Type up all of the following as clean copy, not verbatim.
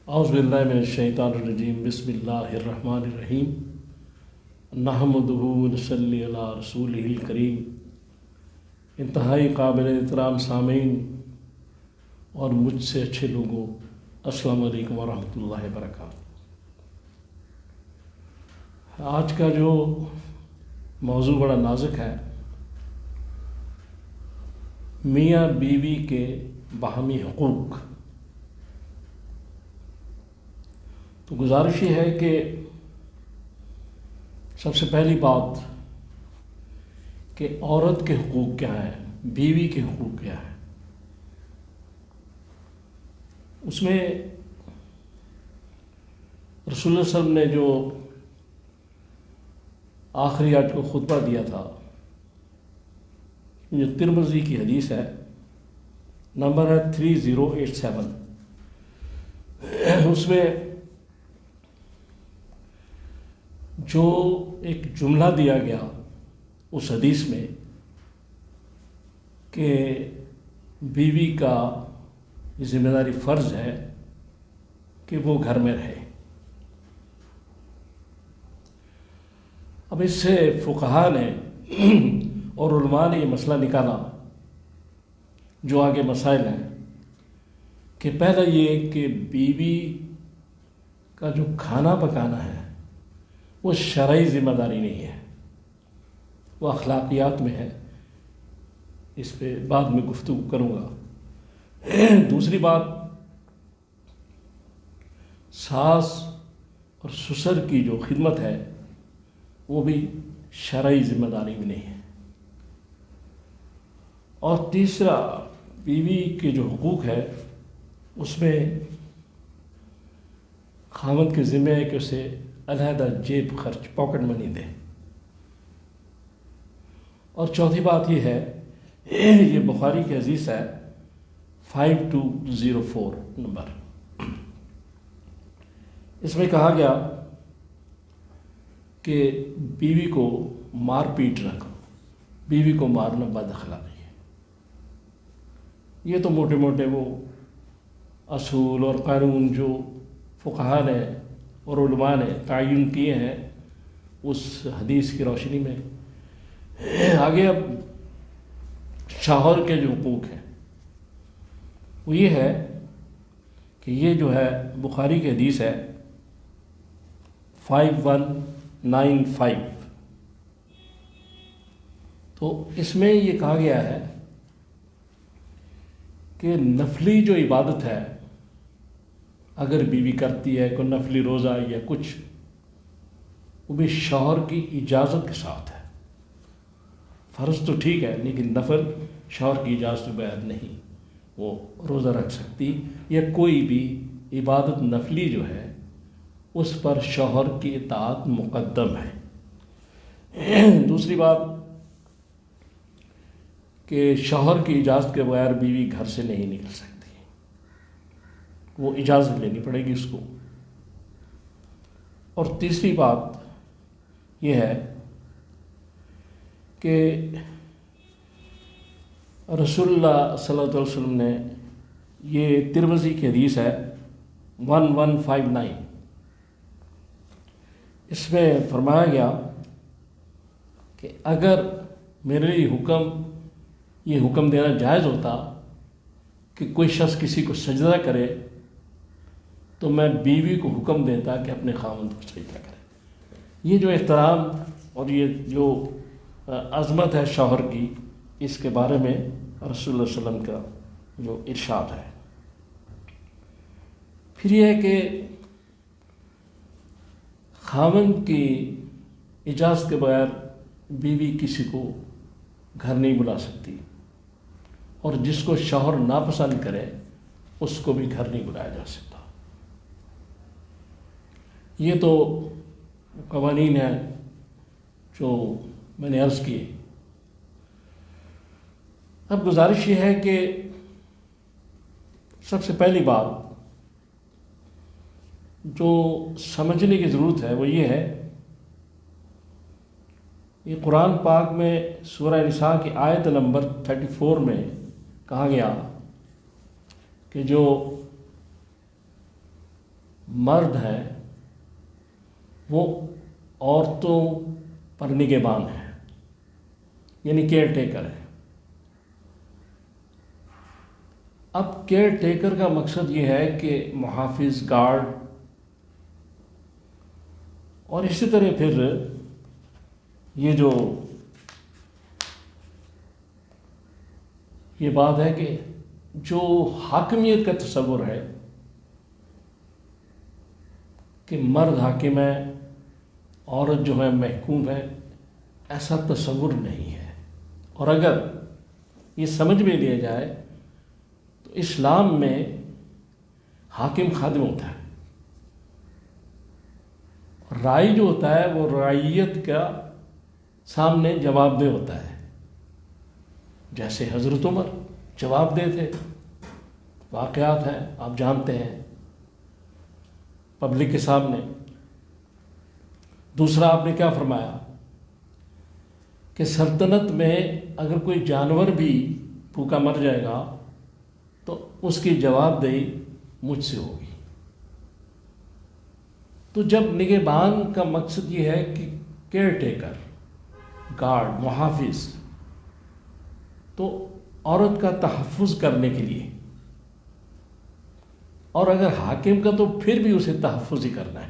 اعوذ باللہ من الشیطان الرجیم بسم اللہ الرحمن الرحیم نحمدہ ونصلی علی رسولہ الکریم۔ انتہائی قابل احترام سامعین اور مجھ سے اچھے لوگوں، السلام علیکم ورحمۃ اللہ وبرکاتہ۔ آج کا جو موضوع بڑا نازک ہے، میاں بیوی کے باہمی حقوق۔ تو گزارش یہ ہے کہ سب سے پہلی بات کہ عورت کے حقوق کیا ہیں، بیوی کے حقوق کیا ہیں۔ اس میں رسول اللہ صلی اللہ علیہ وسلم نے جو آخری آج کو خطبہ دیا تھا، جو ترمذی کی حدیث ہے، نمبر ہے 3087، اس میں جو ایک جملہ دیا گیا اس حدیث میں کہ بیوی کا ذمہ داری فرض ہے کہ وہ گھر میں رہے۔ اب اس سے فقہاء نے اور علماء نے یہ مسئلہ نکالا، جو آگے مسائل ہیں، کہ پہلا یہ کہ بیوی کا جو کھانا پکانا ہے وہ شرعی ذمہ داری نہیں ہے، وہ اخلاقیات میں ہے۔ اس پہ بعد میں گفتگو کروں گا۔ دوسری بات، ساس اور سسر کی جو خدمت ہے وہ بھی شرعی ذمہ داری بھی نہیں ہے۔ اور تیسرا، بیوی کے جو حقوق ہے اس میں خاوند کے ذمہ ہے کہ اسے علیحدہ جیب خرچ، پاکٹ منی دے۔ اور چوتھی بات یہ ہے، یہ بخاری کی حدیث ہے 5204 نمبر، اس میں کہا گیا کہ بیوی کو مار پیٹ نہ کرو، بیوی کو مارنا بد اخلاقی ہے۔ یہ تو موٹے موٹے وہ اصول اور قانون جو فقہاء نے اور علماء نے تعین کیے ہیں اس حدیث کی روشنی میں۔ آگے اب شوہر کے جو حقوق ہیں وہ یہ ہے کہ یہ جو ہے بخاری کی حدیث ہے 5195، تو اس میں یہ کہا گیا ہے کہ نفلی جو عبادت ہے اگر بیوی کرتی ہے، کوئی نفلی روزہ یا کچھ، وہ بھی شوہر کی اجازت کے ساتھ ہے۔ فرض تو ٹھیک ہے لیکن نفل شوہر کی اجازت کے بغیر نہیں وہ روزہ رکھ سکتی، یا کوئی بھی عبادت نفلی جو ہے اس پر شوہر کی اطاعت مقدم ہے۔ دوسری بات کہ شوہر کی اجازت کے بغیر بیوی گھر سے نہیں نکل سکتی، وہ اجازت لینی پڑے گی اس کو۔ اور تیسری بات یہ ہے کہ رسول اللہ صلی اللہ علیہ وسلم نے، یہ ترمذی کی حدیث ہے 1159، اس میں فرمایا گیا کہ اگر میرے لیے یہ حکم دینا جائز ہوتا کہ کوئی شخص کسی کو سجدہ کرے تو میں بیوی کو حکم دیتا کہ اپنے خاوند کو سجدہ کرے۔ یہ جو احترام اور یہ جو عظمت ہے شوہر کی، اس کے بارے میں رسول اللہ صلی اللہ علیہ وسلم کا جو ارشاد ہے۔ پھر یہ ہے کہ خاوند کی اجازت کے بغیر بیوی کسی کو گھر نہیں بلا سکتی، اور جس کو شوہر ناپسند کرے اس کو بھی گھر نہیں بلایا جا سکتا۔ یہ تو قوانین ہیں جو میں نے عرض کیے۔ اب گزارش یہ ہے کہ سب سے پہلی بات جو سمجھنے کی ضرورت ہے وہ یہ ہے، یہ قرآن پاک میں سورہ نساء کی آیت نمبر 34 میں کہا گیا کہ جو مرد ہیں وہ عورتوں پر نگہبان ہیں، یعنی کیئر ٹیکر ہے۔ اب کیئر ٹیکر کا مقصد یہ ہے کہ محافظ، گارڈ، اور اسی طرح پھر یہ جو یہ بات ہے کہ جو حاکمیت کا تصور ہے کہ مرد حاکم ہے، عورت جو ہے محکوم ہے، ایسا تصور نہیں ہے۔ اور اگر یہ سمجھ میں لیا جائے تو اسلام میں حاکم خادم ہوتا ہے، رائی جو ہوتا ہے وہ رعیت کا سامنے جواب دہ ہوتا ہے، جیسے حضرت عمر جواب دہ تھے، واقعات ہیں آپ جانتے ہیں، پبلک کے سامنے۔ دوسرا آپ نے کیا فرمایا کہ سلطنت میں اگر کوئی جانور بھی بھوکا مر جائے گا تو اس کی جواب دہی مجھ سے ہوگی۔ تو جب نگہبان کا مقصد یہ ہے کہ کیئر ٹیکر، گارڈ، محافظ، تو عورت کا تحفظ کرنے کے لیے، اور اگر حاکم کا تو پھر بھی اسے تحفظ ہی کرنا ہے۔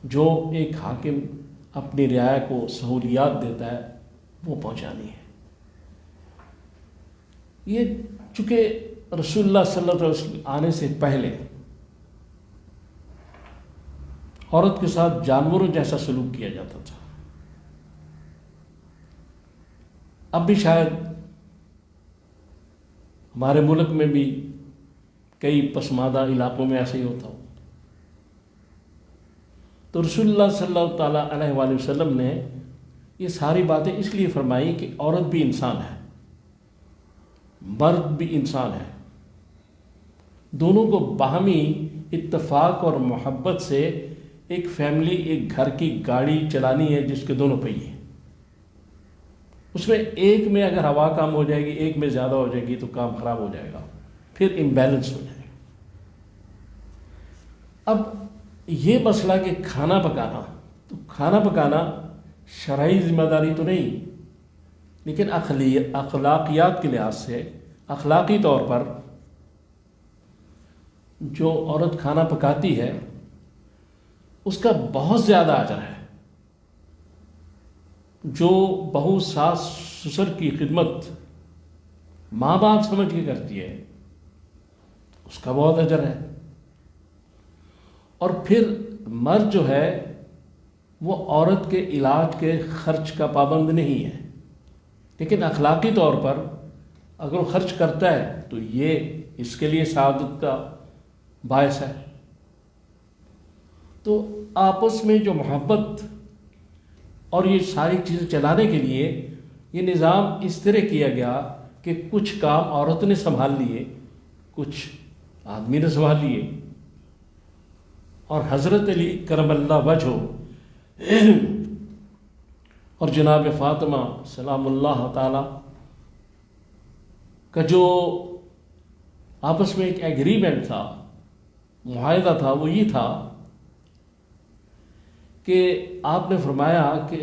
جو ایک حاکم اپنی رعایا کو سہولیات دیتا ہے وہ پہنچانی ہے۔ یہ چونکہ رسول اللہ صلی اللہ علیہ وسلم آنے سے پہلے عورت کے ساتھ جانوروں جیسا سلوک کیا جاتا تھا، اب بھی شاید ہمارے ملک میں بھی کئی پسماندہ علاقوں میں ایسا ہی ہوتا ہو۔ تو رسول اللہ صلی اللہ تعالیٰ علیہ وآلہ وسلم نے یہ ساری باتیں اس لیے فرمائی کہ عورت بھی انسان ہے، مرد بھی انسان ہے، دونوں کو باہمی اتفاق اور محبت سے ایک فیملی، ایک گھر کی گاڑی چلانی ہے جس کے دونوں پہیے ہیں۔ اس میں ایک میں اگر ہوا کم ہو جائے گی، ایک میں زیادہ ہو جائے گی تو کام خراب ہو جائے گا، پھر امبیلنس ہو جائے گا۔ اب یہ مسئلہ کہ کھانا پکانا، تو کھانا پکانا شرعی ذمہ داری تو نہیں، لیکن اخلاقیات کے لحاظ سے، اخلاقی طور پر جو عورت کھانا پکاتی ہے اس کا بہت زیادہ اجر ہے۔ جو بہو، ساس، سسر کی خدمت ماں باپ سمجھ کے کرتی ہے اس کا بہت اجر ہے۔ اور پھر مرد جو ہے وہ عورت کے علاج کے خرچ کا پابند نہیں ہے، لیکن اخلاقی طور پر اگر وہ خرچ کرتا ہے تو یہ اس کے لیے سعادت کا باعث ہے۔ تو آپس میں جو محبت اور یہ ساری چیزیں چلانے کے لیے یہ نظام اس طرح کیا گیا کہ کچھ کام عورت نے سنبھال لیے، کچھ آدمی نے سنبھال لیے۔ اور حضرت علی کرم اللہ وجہہ اور جناب فاطمہ سلام اللہ تعالی کا جو آپس میں ایک ایگریمنٹ تھا، معاہدہ تھا، وہ یہ تھا کہ آپ نے فرمایا کہ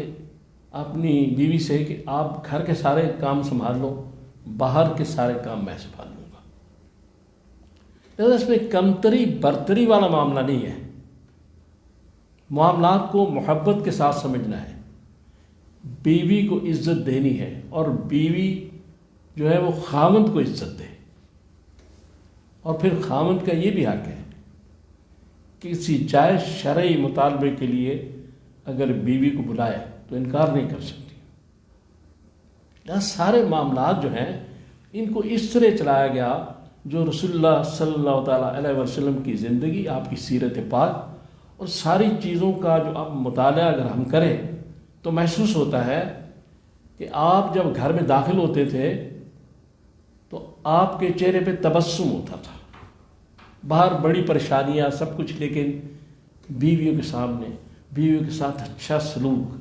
اپنی بیوی سے کہ آپ گھر کے سارے کام سنبھال لو، باہر کے سارے کام میں سنبھال لوں گا۔ لہذا اس میں کمتری برتری والا معاملہ نہیں ہے، معاملات کو محبت کے ساتھ سمجھنا ہے، بیوی کو عزت دینی ہے، اور بیوی جو ہے وہ خاوند کو عزت دے۔ اور پھر خاوند کا یہ بھی حق ہے کسی جائز شرعی مطالبے کے لیے اگر بیوی کو بلائے تو انکار نہیں کر سکتی۔ یہاں سارے معاملات جو ہیں ان کو اس طرح چلایا گیا جو رسول اللہ صلی اللہ تعالیٰ علیہ وسلم کی زندگی، آپ کی سیرت پاک اور ساری چیزوں کا جو آپ مطالعہ اگر ہم کریں تو محسوس ہوتا ہے کہ آپ جب گھر میں داخل ہوتے تھے تو آپ کے چہرے پہ تبسم ہوتا تھا، باہر بڑی پریشانیاں سب کچھ، لیکن بیویوں کے سامنے، بیویوں کے ساتھ اچھا سلوک۔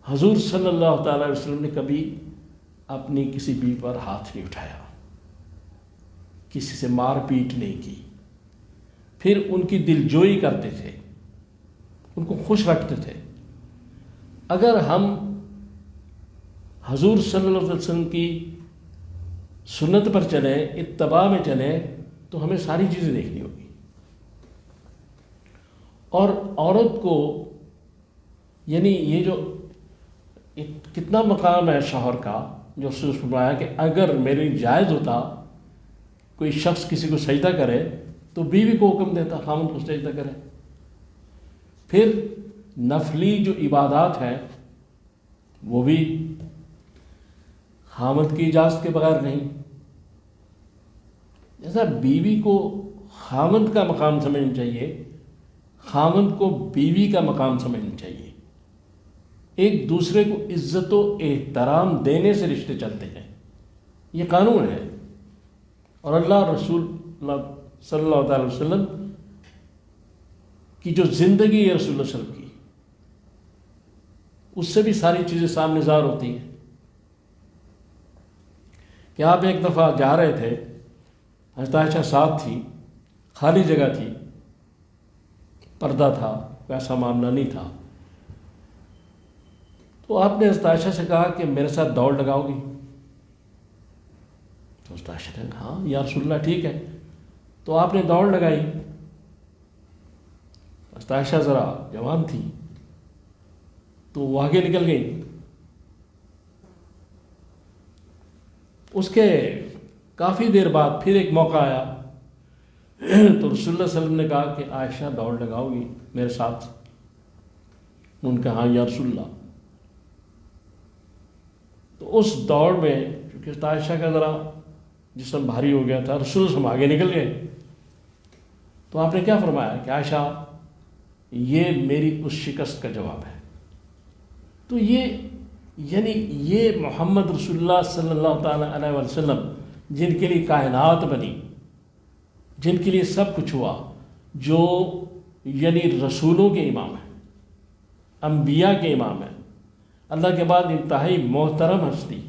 حضور صلی اللہ تعالیٰ علیہ وسلم نے کبھی اپنی کسی بیوی پر ہاتھ نہیں اٹھایا، کسی سے مار پیٹ نہیں کی، پھر ان کی دلجوئی کرتے تھے، ان کو خوش رکھتے تھے۔ اگر ہم حضور صلی اللہ علیہ وسلم کی سنت پر چلیں، اتباع میں چلیں، تو ہمیں ساری چیزیں دیکھنی ہوگی۔ اور عورت کو یعنی یہ جو کتنا مقام ہے شوہر کا، جو فرمایا کہ اگر میرے جائز ہوتا کوئی شخص کسی کو سجدہ کرے تو بیوی کو حکم دیتا خامند کو سجدہ کرے۔ پھر نفلی جو عبادات ہیں وہ بھی خامند کی اجازت کے بغیر نہیں۔ جیسا بیوی کو خامند کا مقام سمجھنا چاہیے، خامند کو بیوی کا مقام سمجھنا چاہیے۔ ایک دوسرے کو عزت و احترام دینے سے رشتے چلتے ہیں، یہ قانون ہے۔ اور اللہ رسول اللہ صلی اللہ علیہ وسلم کی جو زندگی ہے رسول اللہ صلی اللہ علیہ وسلم کی، اس سے بھی ساری چیزیں سامنے ظاہر ہوتی ہیں کہ آپ ایک دفعہ جا رہے تھے، حضرت عائشہ ساتھ تھی، خالی جگہ تھی، پردہ تھا، ویسا معاملہ نہیں تھا، تو آپ نے حضرت عائشہ سے کہا کہ میرے ساتھ دوڑ لگاؤ گی؟ تو حضرت عائشہ نے کہا ہاں یا رسول اللہ ٹھیک ہے۔ تو آپ نے دوڑ لگائی۔ حضرت عائشہ ذرا جوان تھی تو وہ آگے نکل گئی۔ اس کے کافی دیر بعد پھر ایک موقع آیا تو رسول اللہ صلی اللہ علیہ وسلم نے کہا کہ عائشہ دوڑ لگاؤ گی میرے ساتھ؟ ان کا ہاں یا رسول اللہ۔ تو اس دوڑ میں چونکہ عائشہ کا ذرا جسم بھاری ہو گیا تھا، رسول اللہ صلی اللہ علیہ وسلم آگے نکل گئے۔ تو آپ نے کیا فرمایا کہ عائشہ یہ میری اس شکست کا جواب ہے۔ تو یہ محمد رسول اللہ صلی اللہ تعالیٰ علیہ وسلم جن کے لیے کائنات بنی، جن کے لیے سب کچھ ہوا، جو یعنی رسولوں کے امام ہیں، انبیاء کے امام ہیں، اللہ کے بعد انتہائی محترم ہستی،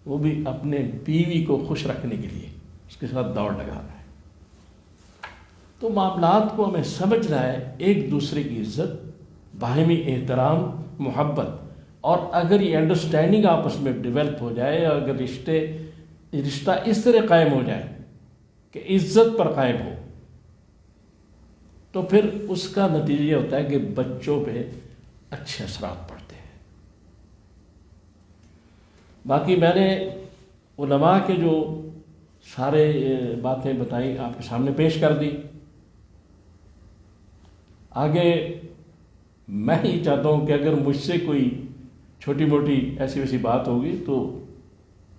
وہ بھی اپنے بیوی کو خوش رکھنے کے لیے اس کے ساتھ دوڑ لگا رہا ہے۔ تو معاملات کو ہمیں سمجھنا ہے، ایک دوسرے کی عزت، باہمی احترام، محبت، اور اگر یہ انڈرسٹینڈنگ آپس میں ڈیولپ ہو جائے، اور اگر رشتہ اس طرح قائم ہو جائے کہ عزت پر قائم ہو، تو پھر اس کا نتیجہ یہ ہوتا ہے کہ بچوں پہ اچھے اثرات پڑتے ہیں۔ باقی میں نے علماء کے جو سارے باتیں بتائیں آپ کے سامنے پیش کر دی۔ آگے میں ہی چاہتا ہوں کہ اگر مجھ سے کوئی چھوٹی موٹی ایسی ویسی بات ہوگی تو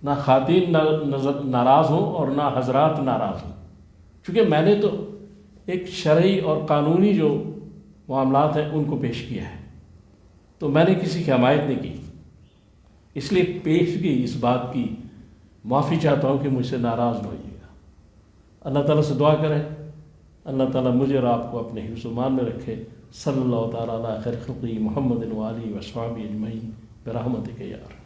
نہ خواتین ناراض ہوں اور نہ حضرات ناراض ہوں، چونکہ میں نے تو ایک شرعی اور قانونی جو معاملات ہیں ان کو پیش کیا ہے، تو میں نے کسی کی حمایت نہیں کی، اس لیے پیش کی اس بات کی معافی چاہتا ہوں کہ مجھ سے ناراض نہ ہوئیے گا۔ اللہ تعالیٰ سے دعا کریں اللہ تعالیٰ مجھے اور آپ کو اپنے حفظ و ایمان میں رکھے۔ صلی اللہ تعالیٰ علی خیر خلقہ محمد و آلہ و اصحابہ اجمعین برحمتک یا ارحم۔